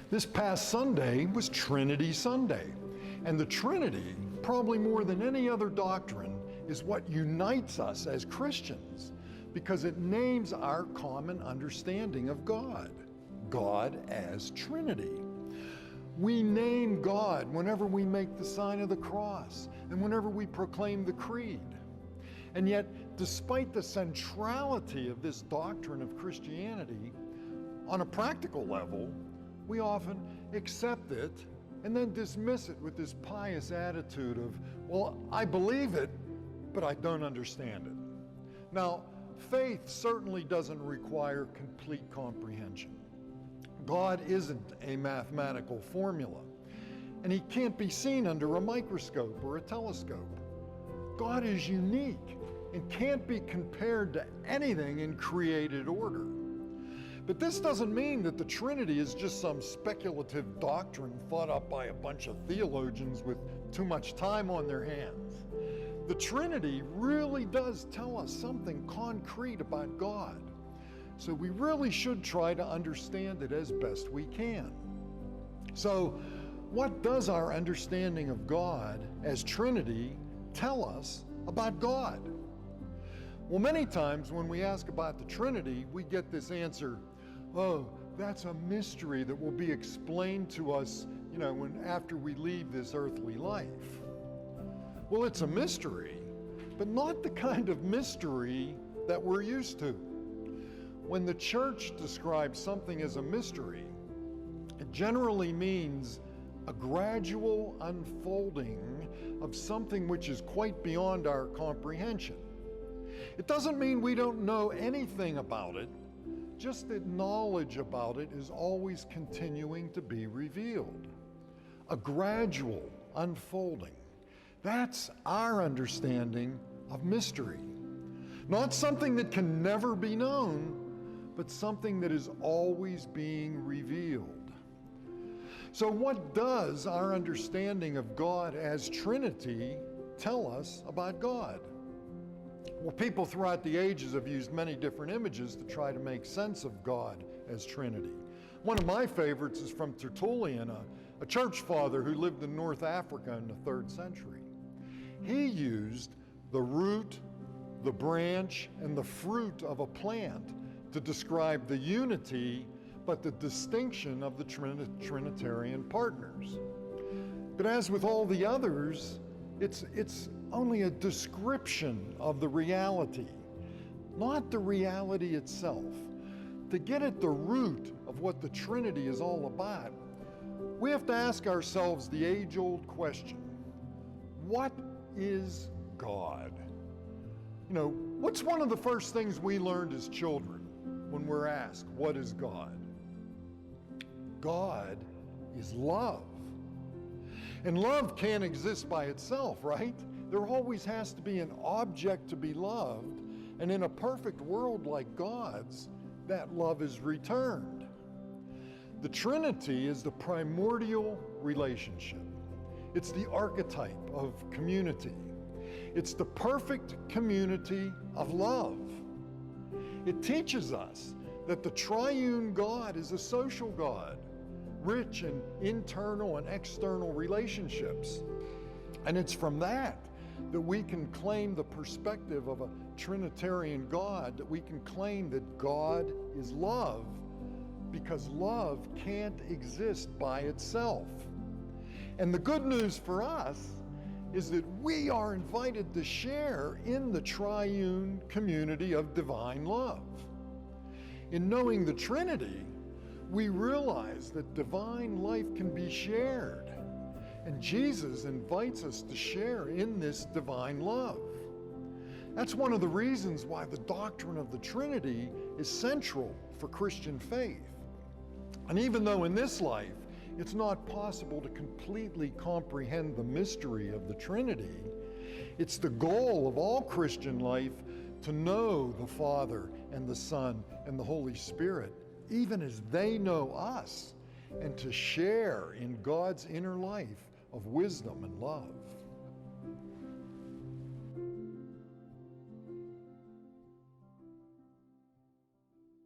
This past Sunday was Trinity Sunday, and the Trinity, probably more than any other doctrine, is what unites us as Christians because it names our common understanding of God, God as Trinity. We name God whenever we make the sign of the cross and whenever we proclaim the creed. And yet, despite the centrality of this doctrine of Christianity, on a practical level, we often accept it and then dismiss it with this pious attitude of, well, I believe it, but I don't understand it. Now, faith certainly doesn't require complete comprehension. God isn't a mathematical formula, and he can't be seen under a microscope or a telescope. God is unique and can't be compared to anything in created order. But this doesn't mean that the Trinity is just some speculative doctrine thought up by a bunch of theologians with too much time on their hands. The Trinity really does tell us something concrete about God, so we really should try to understand it as best we can. So, what does our understanding of God as Trinity tell us about God? Well, many times when we ask about the Trinity, we get this answer, oh, that's a mystery that will be explained to us, after we leave this earthly life. Well, it's a mystery, but not the kind of mystery that we're used to. When the church describes something as a mystery, it generally means a gradual unfolding of something which is quite beyond our comprehension. It doesn't mean we don't know anything about it, just that knowledge about it is always continuing to be revealed. A gradual unfolding. That's our understanding of mystery. Not something that can never be known, but something that is always being revealed. So what does our understanding of God as Trinity tell us about God? Well, people throughout the ages have used many different images to try to make sense of God as Trinity. One of my favorites is from Tertullian, a church father who lived in North Africa in the 3rd century. He used the root, the branch, and the fruit of a plant to describe the unity, but the distinction of the Trinitarian partners. But as with all the others, it's only a description of the reality, not the reality itself. To get at the root of what the Trinity is all about, we have to ask ourselves the age-old question, what is God? What's one of the first things we learned as children when we're asked, what is God? God is love. And love can't exist by itself, right? There always has to be an object to be loved, and in a perfect world like God's, that love is returned. The Trinity is the primordial relationship. It's the archetype of community. It's the perfect community of love. It teaches us that the triune God is a social God, rich in internal and external relationships. And it's from that we can claim the perspective of a Trinitarian God, that we can claim that God is love, because love can't exist by itself. And the good news for us is that we are invited to share in the triune community of divine love. In knowing the Trinity, we realize that divine life can be shared, and Jesus invites us to share in this divine love. That's one of the reasons why the doctrine of the Trinity is central for Christian faith. And even though in this life it's not possible to completely comprehend the mystery of the Trinity, it's the goal of all Christian life to know the Father and the Son and the Holy Spirit, even as they know us, and to share in God's inner life of wisdom and love.